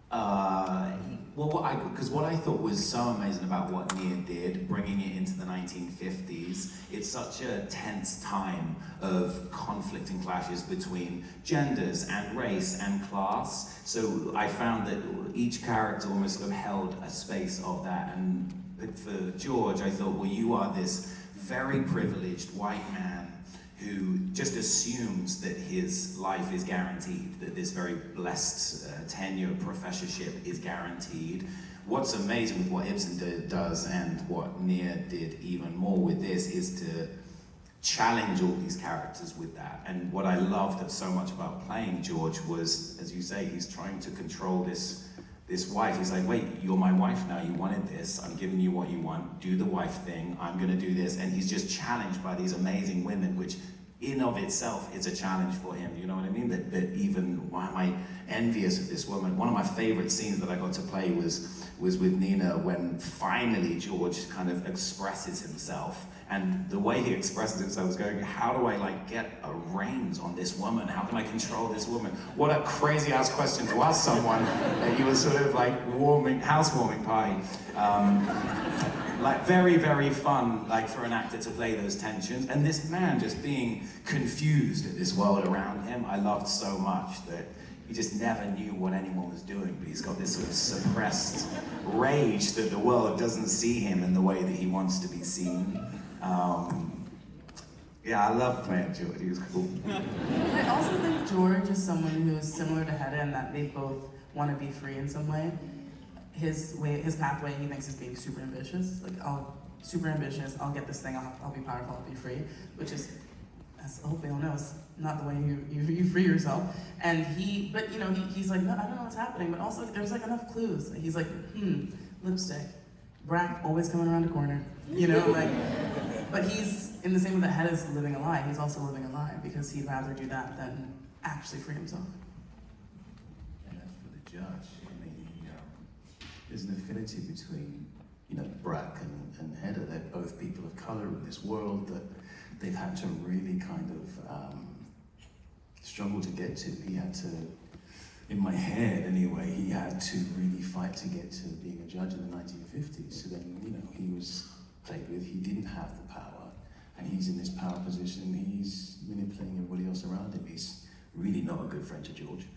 Because what I thought was so amazing about what Nia did, bringing it into the 1950s, it's such a tense time of conflict and clashes between genders and race and class. So I found that each character almost sort of held a space of that. And for George, I thought, well, you are this very privileged white man who just assumes that his life is guaranteed, that this very blessed tenure professorship is guaranteed. What's amazing with what Ibsen does and what Nia did even more with this is to challenge all these characters with that. And what I loved so much about playing George was, as you say, he's trying to control this wife. He's like, wait, you're my wife now, you wanted this, I'm giving you what you want, do the wife thing, I'm gonna do this. And he's just challenged by these amazing women, which in of itself is a challenge for him, you know what I mean? That even, why am I envious of this woman? One of my favorite scenes that I got to play was with Nina when finally George kind of expresses himself. And the way he expresses himself was going, how do I like get a reins on this woman? How can I control this woman? What a crazy ass question to ask someone that you were sort of like housewarming party. Like very, very fun, like for an actor to play those tensions. And this man just being confused at this world around him, I loved so much that he just never knew what anyone was doing, but he's got this sort of suppressed rage that the world doesn't see him in the way that he wants to be seen. Yeah, I love playing George, he was cool. I also think George is someone who is similar to Hedda in that they both want to be free in some way. His pathway, he thinks is being super ambitious. Like, super ambitious, I'll get this thing, I'll be powerful, I'll be free, which is, as I hope we all know, is not the way you free yourself. And but you know, he's like, no, I don't know what's happening, but also there's like enough clues. He's like, lipstick, Brack always coming around the corner, you know, like, but he's in the same way that Hedda's living a lie, he's also living a lie because he'd rather do that than actually free himself. And as for the judge, I mean, there's an affinity between, you know, Brack and Hedda. They're both people of color in this world that they've had to really kind of struggle to get to. He had to, in my head anyway, he had to really fight to get to being a judge in the 1950s. So then, you know, he was played with, he didn't have the power, and he's in this power position, he's manipulating everybody else around him. He's really not a good friend to George.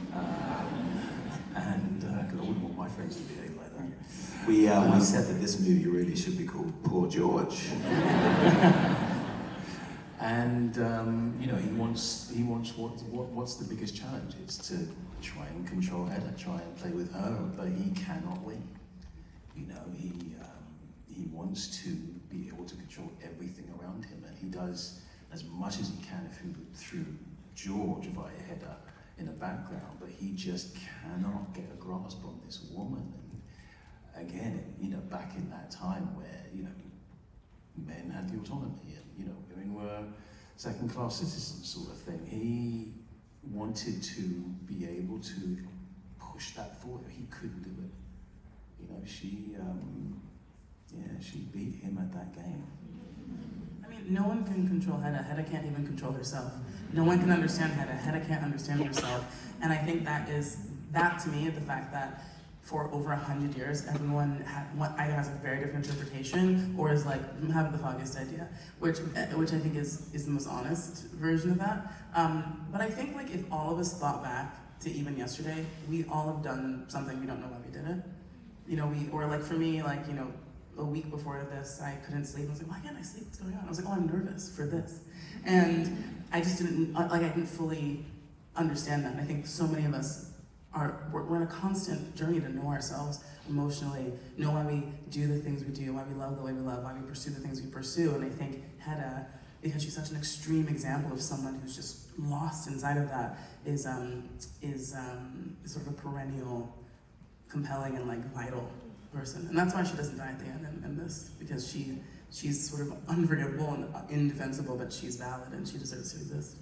Because I wouldn't want my friends to behave like that. We said that this movie really should be called Poor George. And you know, he wants what's the biggest challenge? It's to try and control Hedda, try and play with her, but he cannot win. You know, he wants to be able to control everything around him, and he does as much as he can through George via Hedda in the background, but he just cannot get a grasp on this woman. And again, you know, back in that time where, you know, men had the autonomy and, you know, women were second-class citizens sort of thing. He wanted to be able to push that forward. He couldn't do it. You know, she beat him at that game. I mean, no one can control Hedda. Hedda can't even control herself. No one can understand Hedda. Hedda can't understand herself. And I think that to me, the fact that for over 100 years, everyone either has a very different interpretation or is like, have the foggiest idea, which I think is the most honest version of that. But I think like if all of us thought back to even yesterday, we all have done something we don't know why we did it. You know, or like for me, like, you know, a week before this, I couldn't sleep. I was like, why can't I sleep? What's going on? I was like, oh, I'm nervous for this. And I just I didn't fully understand that. And I think so many of us we're on a constant journey to know ourselves emotionally, know why we do the things we do, why we love the way we love, why we pursue the things we pursue. And I think Hedda, because she's such an extreme example of someone who's just lost inside of that, is sort of a perennial, compelling and like vital person. And that's why she doesn't die at the end in this, because she's sort of unforgivable and indefensible, but she's valid and she deserves to exist.